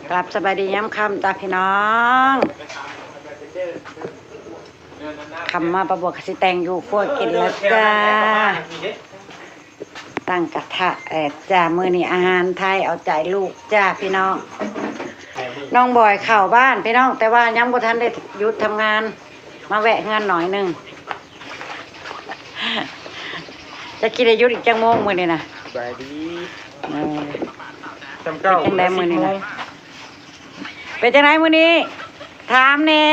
กลับสบายดีย้ำค่ำตาพี่น้องคำมาประบวกสิแตงอยู่พวกกินแล้วจ้าตั้งกระทะจ้ามื้อนี้อาหารไทยเอาใจลูกจ้าพี่น้องน้องบอยเข้าบ้านพี่น้องแต่ว่ายังบ่ทันได้หยุดทำงานมาแวะงานหน่อยหนึ่งจะกินได้หยุดอีกจังโมงมื้อนี้นะสบายดีจำเก้าเป็นจังไดมื้อนี้นะเป็นจังไดมื้อนี้ถามแน่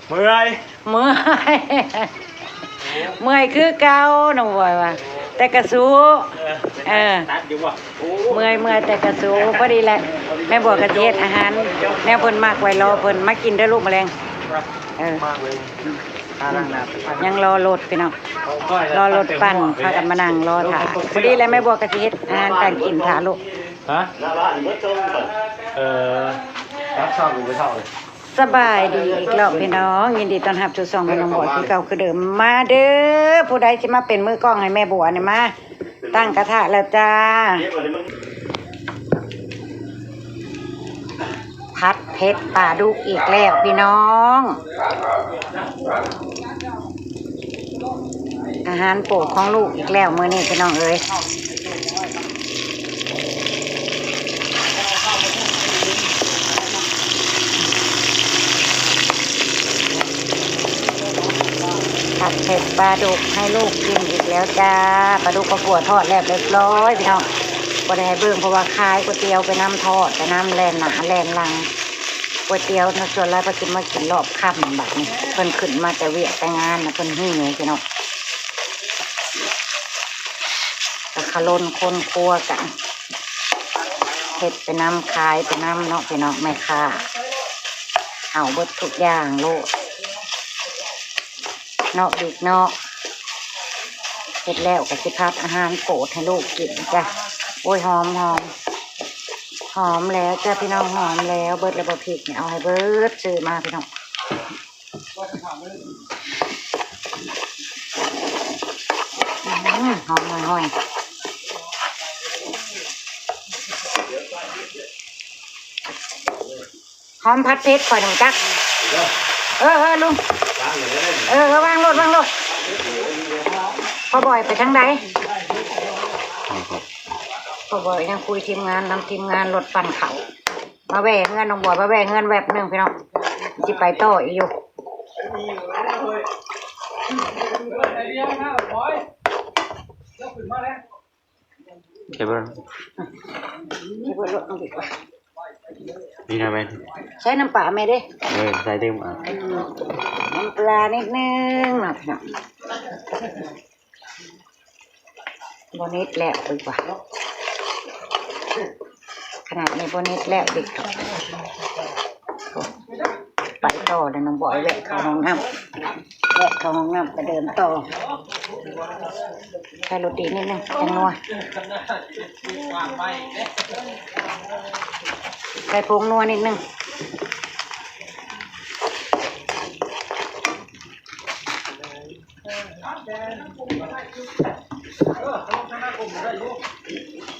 เมื่อยเมื่อยคือเก่าน้องบอยว่าแต่กระสูตัดอยู่บ่เมื่อยแต่กระสูพอดีแหละแม่บอกกระเทียดอาหารแนวเพิ่นมากไว้รอเพิ่นมากินได้ลูกแมลงมากเลยยังรอรถพี่น้องรอรถปั่นพากันมานั่งรอถ่าพอดีแล้วแม่บอกกระเทียดอาหารการกินถ่าลูกฮะรับชอบหรือไม่ชอบเลยสบายดีอีกรอบพี่น้องยินดีต้อนรับสู่ช่องน้องบอยคือเก่าคือเดิมมาเด้อผู้ใดที่มาเป็นมือกล้องให้แม่บัวเนี่ยมาตั้งกระทะแล้วจ้าผัดเผ็ดปลาดุกอีกแล้วพี่น้องอาหารโปรดของลูกอีกแล้วมื้อนี้พี่น้องเอ้ยผัดเผ็ดปลาดุกให้ลูกกินอีกแล้วจ้าปลาดุกกระปัวทอดแล้วเรียบร้อยพี่น้องก็ได้เบิ่งเพราะว่าคายก๋วยเตี๋ยวไปน้ำทอดไปน้ำแลนหนาแลนลังก๋วยเตี๋ยวนะส่วนไรพอกินมากินรอบค่ำแบบนี้เพิ่นขึ้นมาแต่เวียแต่งานนะเพิ่นหิ้งเลยพี่น้องตะขลนคนครัวกันเผ็ดไปน้ำคายไปน้ำเนาะพี่น้องไม่ค่าเอาเบิดทุกอย่างโลดเนาะดิกเนาะเสร็จแล้วก็สิพัดอาหารโปรดให้ลูกกินจ้ะโอ้ยหอมแล้วจ้ะพี่น้องหอมแล้วเบิดระเบิดพริกเนี่ยเอาให้เบิดซื้อมาพี่น้องหอมห่อยหอมพัดเพชรข่อยหนึ่งจักลุงวางรถพอบ่อยไปทางใดพอบ่อยยังคุยทีมงานนำทีมงานรถปั่นเขามาแหวกเงินน้องบ่อยมาแหวกเงินแวบหนึ่งพี่น้องจิไปต่ออีกอยู่เก็บไว้รถน้องดีกว่านี่นะแม่ใช้น้ำปลาไหมเด้ใส่เต็มน้ำปลานิดนึงนะพี่น้องโบนิดแล้วดีกว่าขนาดนี้โบนิดแล้วดีกว่าไปต่อเลยน้องบอยแวะเข้าห้องน้ำไปเดินต่อใส่โรตีนิดนึงจังนัวใส่ผงนัวนิดนึง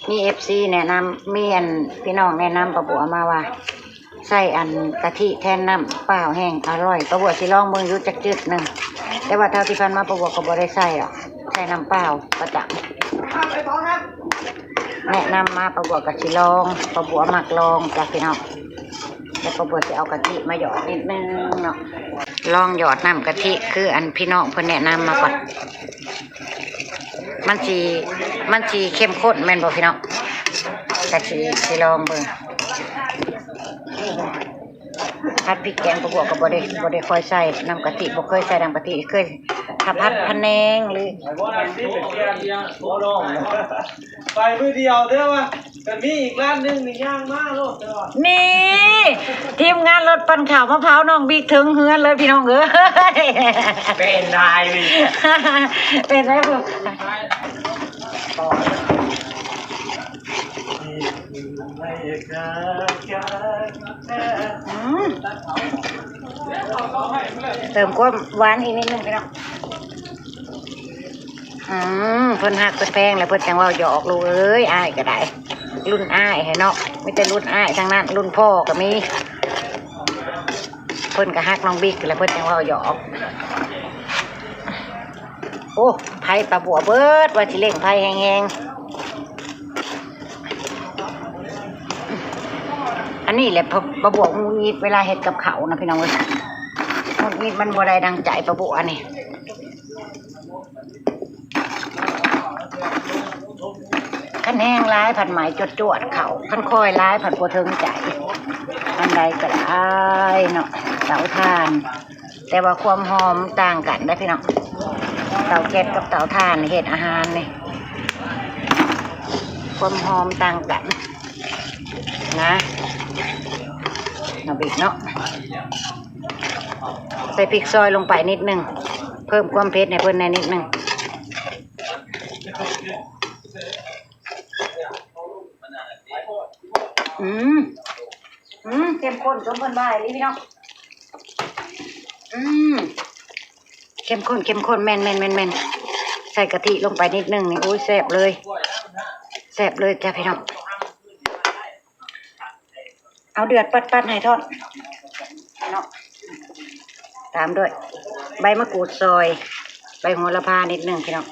มีFC แนะนำมีพี่น้องแนะนำประบัวมาว่าใส่กะทิแทนน้ำเปล่าแห้งอร่อยประบัวสิลองเบิ่งอยู่จักจืดนึงแต่ว่าเท่าที่พันมาประบัวก็บ่ได้ใส่หรอกใส่น้ำเปล่าประจำแนะนำมาประบัวกับสิลองประบัวมักลองจากพี่น้องแล้วประบัวสิเอากะทิมาหยอดนิดนึงเนาะลองหยอดน้ำกะทิคือพี่น้องเพิ่นแนะนำมาก่อนมันสีเข้มข้นแม่นบ่พี่น้องแต่สิลองเบิ่งผัดพริกแกงประกอบกับบ่ได้ค่อยใส่น้ำกะทิบ่เคยใส่น้ำกะทิเคยถ้าผัดพะแนงหรือไปมือเดียวเด้อวะแต่มีอีกร้านนึงนี่ย่างมากโลดเด้อนี่ทีมงานรถปั่นข้าวมะพร้าวน้องบิ๊กถึงเฮือนเลยพี่น้องเอ้ยเป็นได้นี่เป็นได้บ่เติมความหวานอีกนิดนึงพี่น้องเพิ่นหักเพิ่นแพงแล้วเพิ่นจังว่าหยอกลูกเอ้ยอ้ายก็ได้ รุ่นอ้ายให้เนาะไม่แต่รุ่นอ้ายทางนั้นรุ่นพ่อก็มีเพิ่นก็ฮักน้องบิ๊กแล้วเพิ่นยังว่าหยอกโอ้ไผ่ปลาบัวเบิดว่าสิเล่งไผ่แห้งๆอันนี้แหละปลาบัวงูงิดเวลาเฮ็ดกับเขานะพี่น้องเอ้ยงูงิดมันบ่ได้ดังใจปลาบัวนี่ขันแห้งร้ายผัดไหมจวดเขาขันคอยร้ายผัดบัวเทิงใจอันใดก็ได้เนาะเตาถ่าน แต่ว่าความหอมต่างกันได้พี่น้องเตาแก๊สกับเตาถ่านเฮ็ดอาหารนี่ความหอมต่างกันนะเอาบีกเนาะใส่พริกซอยลงไปนิดนึงเพิ่มความเผ็ดในเพิ่นในนิดนึงเข้มข้นจนเพิ่นบ่ายเลยพี่น้องเข้มข้นแม่นใส่กะทิลงไปนิดนึงนี่โอ้ยแซ่บเลยจ้ะพี่น้องเอาเดือดปัดให้ทอดเนาะตามด้วยใบมะกรูดซอยใบโหระพานิดนึงพี่น้อง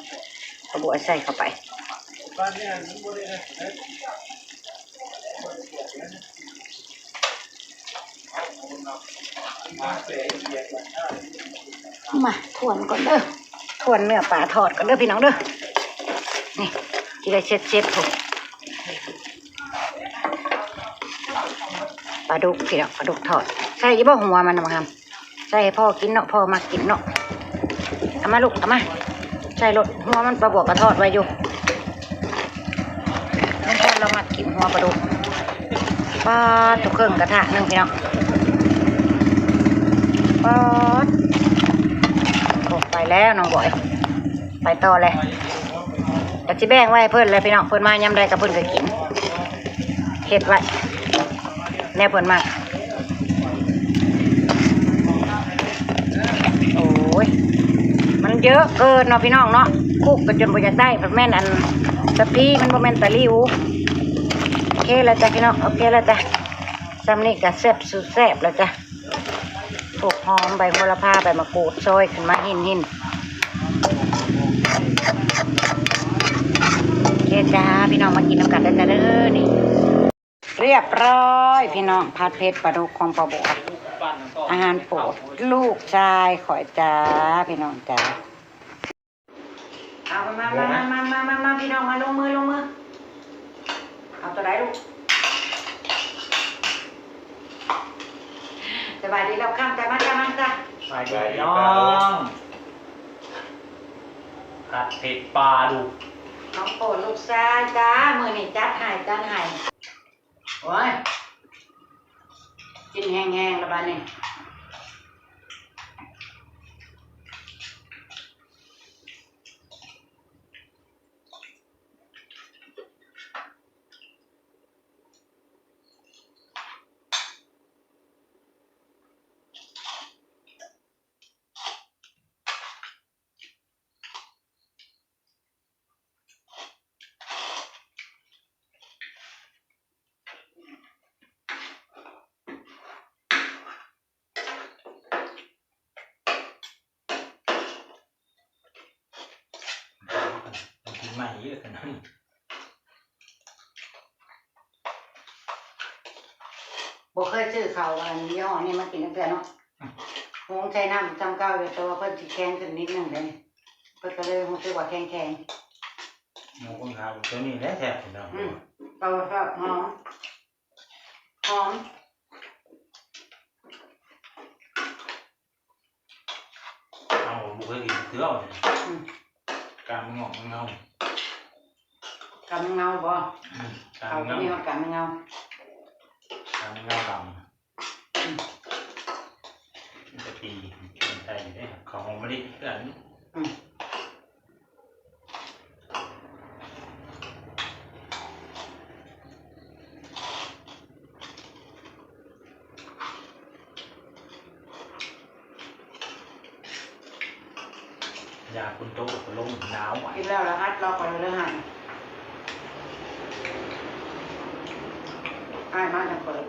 กระบวยใส่เข้าไปมาทวนก่อนเด้อทวนเนื้อปลาทอดก่อนเด้อพี่น้องเด้อนี่ที่ได้เช็ดถูกปลาดุกพี่น้องปลาดุกทอดใส่ยี่บ้หัวมันนะครับใส่ให้พ่อกินเนาะพ่อมากินเนาะเอามาลูกเอามาใส่รถหัวมันปลาบวกปลาทอดไว้อยู่นั่นแค่เรามากินหัวปลาดุกปลาตุกเครื่องกระทะนึงพี่น้องปลาโอ้ไปแล้วน้องบ่อยไปต่อเลยอยากจะแบ่งไว้เพื่อนเลยพี่น้องเพื่อนมายำได้กับเพื่อนก็กินเฮ็ดไว้แน่เพื่อนมากโอ้ยมันเยอะเกินเนาะพี่น้องเนาะคุกกันจนบ่อยากได้แบบแม่นอันตะพีมันบ่แม่นตะลิวโอเคแล้วจ้ะพี่น้องโอเคแล้วจ้ะซ้ำนี่ก็แซ่บสุดแซ่บแล้วจ้ะปลูกหอมใบโหระพาใบมะกรูดซอยขึ้นมาหินโอเคจ้าพี่น้องมากินน้ำกันได้จ้ะเด้อนี่เรียบร้อยพี่น้องผัดเผ็ดปลาดุกของปลาบัวอาหารโปรดลูกชายข่อยจ้าพี่น้องจ้าเอามาพี่น้องมาลงมือเอาตัวไหนลูกสบายดีแล้วข้ามใจมันจ้าสบายดีน้องผัดเผ็ดปลาดุกน้องโปรดลูกชายจ้ามือนี่จัดให้โอ้ยกินแห้งๆแล้วบ้านนี้ใหม่เยอะขนาดนั้นบ่เคยซื้อข้าวอันยี่ห้อนี้มากินตั้งแต่เนาะหงใช้น้ำจำเก่าอยู่ตัวเพิ่นสิแข็งขึ้นนิดนึงเลยเพิ่นก็เลยรู้สึกว่าแข็งหมูคนขาวตัวนี้แหละแซ่บพี่น้องเปล่าครับหอมเอาบุกไปกินเถื่อนกามงอกเงาบ่กามเงา มี กามเงาดำจะตีคนไทยได้ของมะลิเพื่อนยาคุณโตลงหนาวไหวกินแล้วอัดรอก่อนเลยหัน ง่ายมากนะเปิด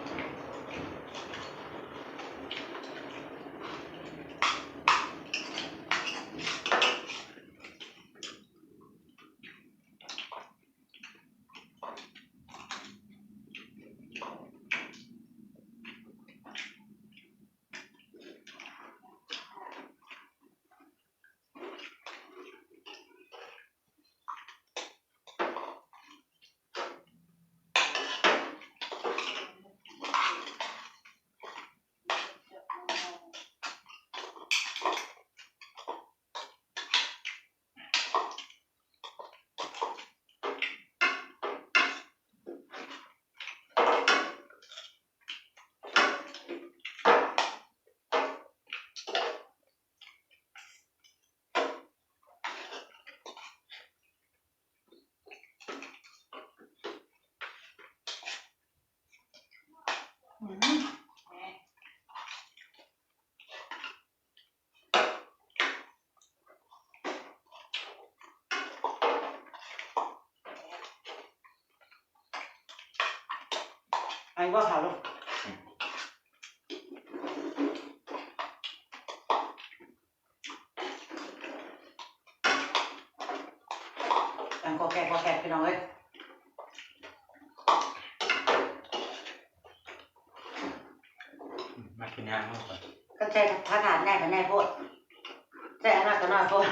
ไอ้ว่าเขาลูกแต่งกอแกะพี่น้องเอ้ยมากินยางมากกว่า ก็ใช้ถ้าทานแน่ก็แน่โพดใช้อันนั้นก็น้อยโพด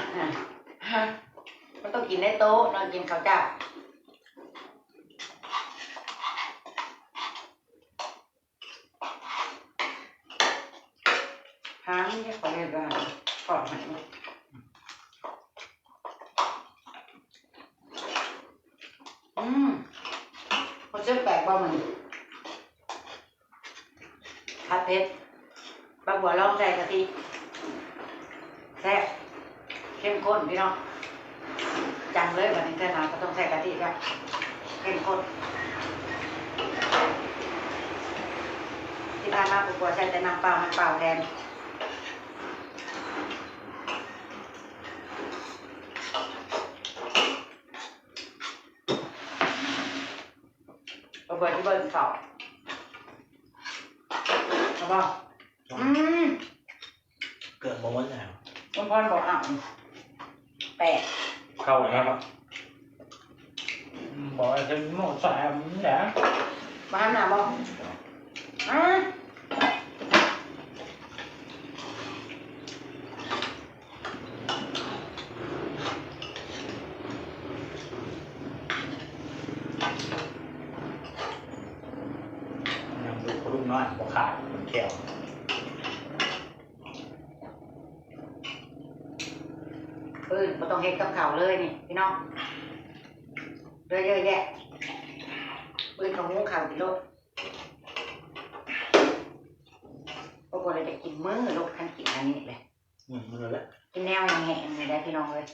มันต้องกินในโต๊ะนอนกินข้าวเจ้าหางนี่ขอเรียกว่าก่อนหางมันจะแปลกบ้างมันผัดเผ็ดบางบัวลองใส่กะทิแซ่บเข้มข้นพี่น้องจังเลยวันนี้เจ้าหนาก็ต้องใส่กะทิครับเข้มข้นที่ผ่านมาบัวใช้แต่น้ำเปล่าแทนบัวที่เบิร์นเสาเอาบ่เกิดโมเมนต์แล้ว คุณพ่อบอกอ่ะแปะเข้าแล้วครับบอกจะหมดสายมันแหละบ้านหนาบอกยังดูคนรุ่นน้อยบอกขาดคนแก้วไม่ต้องเฮ็ดกับเขาเลยนี่พี่น้องเยอะแยะของงูข่าวกิโลปกติจะกินมื้อลูกขันกินอันนี้เลยมือแล้วกินแนวอย่างเงี้ยนี่ได้พี่น้องเลย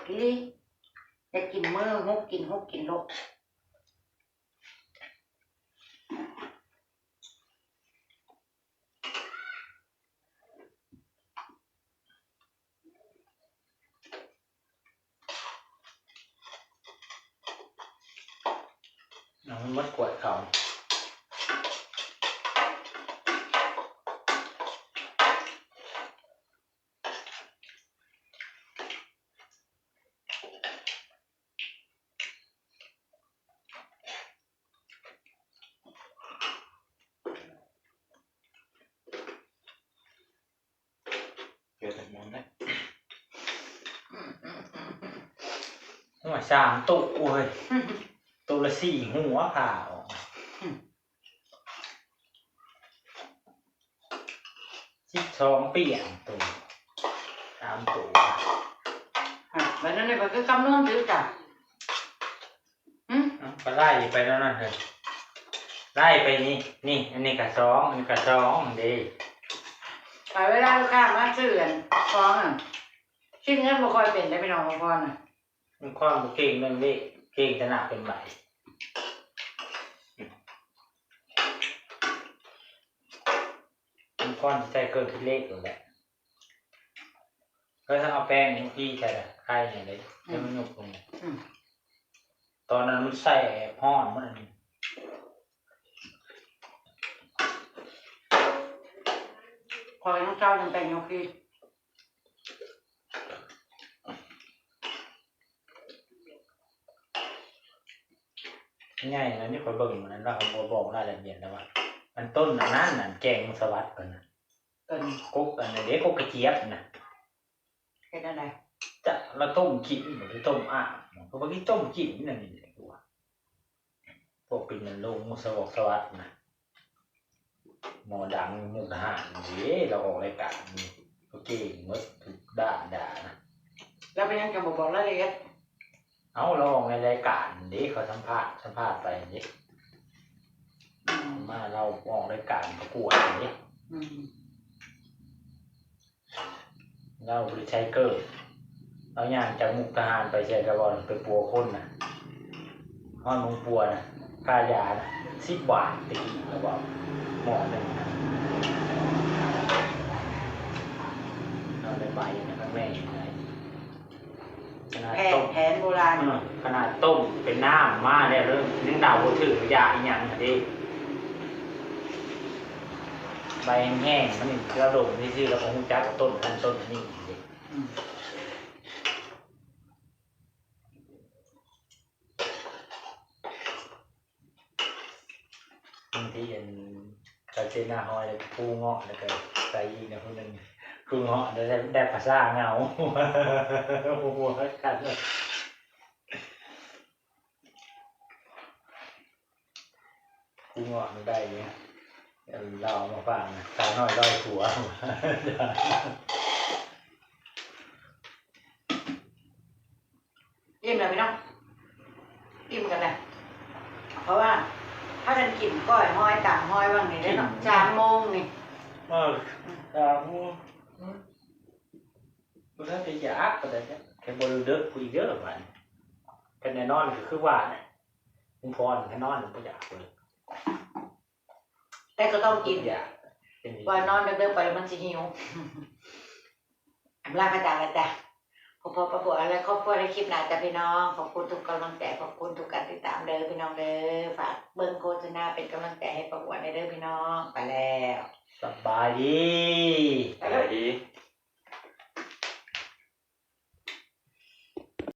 กินจะกินมื้อฮุกกินลูกมันมัดกวดเขาเกิดแบบนั้นได้หัว3ตุเว้ยตัวละ4หัวผ่าออก12เปลี่ยนตัว3ตัวแบบนั้นเลยก็กำนวนถือจ้ะก็ไล่ไปแล้วนั่นเลยไล่ไปนี่อันนี้กับ2อันนี้กับ2ดีไปเวลาลูกค้ามาซื้อกันฟ้องชิ้นเงินบ่ค่อยเป็นได้พี่น้องพ่อน่ะมันความเก่งเรื่องเลขเก่งจะหนักเป็นใบมันก้อนใส่เกินที่เลขอยู่แหละก็ถ้าเอาแป้งที่ใส่ไข่เนี่ยเลยให้มันหนุบลงตอนนั้นมันใส่ห้อนมัน คอยน้องเจ้าจังแต่งโอเค ง่ายนะนี่คอยเบิ่งมันนั้นเราเขาบอกรายละเอียดแล้วว่ามันต้นอันนั้นน่ะแกงสวัสดิ์ก่อนนะ เป็น กกอันนี้เด็กกกกระเจี๊ยบนะ เป็นอะไร จะเราต้มกินหรือต้มอ่ะเพราะว่าที่ต้มกินนั่นนี่แหละตัวพวกเป็นมันลงสวอกสวัสดิ์นะหมอดังมุกทหารนี่เราออกรายการนี่ก็เก่งมดถูกด่านะ แล้วเป็นยังจะบอกรายละเอียด เอาเราออกในรายการนี่เขาสัมภาษณ์ไปนี่มาเราออกรายการประกวดนี่ เราบริชัยเกอร์เราย่างจากมุกทหารไปเชียร์กระบอลไปปัวคนนะห้องมงปัวนะค่ายานะ10 บาทตะกี้กระบอกหมอหนึ่งนะเราได้ใบนะครับแม่ขนาดต้ม แผนโบราณ ขนาดต้มเป็นน้ำมาเนี่ยเริ่มนึ่งดาวโบถือยาอีกอย่างดีใบแห้งมันนี่กระโดดที่ชื่อเราคงจักต้นนั้นต้นนี้บางทีเห็นกระเจน่าหอยปูเงาะแล้วก็ใส่ยีนะคนหนึ่งคือเงาะได้ภาษาเงาหัวกันเลยปูเงาะมันได้เนี่ยเราเอามาฟังนะสาวน้อยร้อยหัว อิ่มเลยพี่น้องอิ่มกันเลยเพราะว่าถ้าท่านกินก้อยห้อยต่างห้อยบ้างนี่ได้เนาะ3 โมงนี่ มันน่าจะยากก็ได้เนี่ยแค่บริเดอร์คุยเยอะกว่านี้แค่แน่นอนคือว่าเนี่ยคุณพรแค่นอนไม่อยากเลย แต่ก็ต้องกิน อยากเป็น ว่านอนเดินๆไปมันจะหิวลาไปจากกันจ้ะพอประกวดอะไรครอบครัวในคลิปหน้าจ้ะพี่น้องขอบคุณทุกกำลังใจขอบคุณทุกการติดตามเด้อพี่น้องเด้อฝากเบิ่งโฆษณาเป็นกำลังใจให้ประกวดในเด้อพี่น้องไปแล้ว สบายดี อะไรดี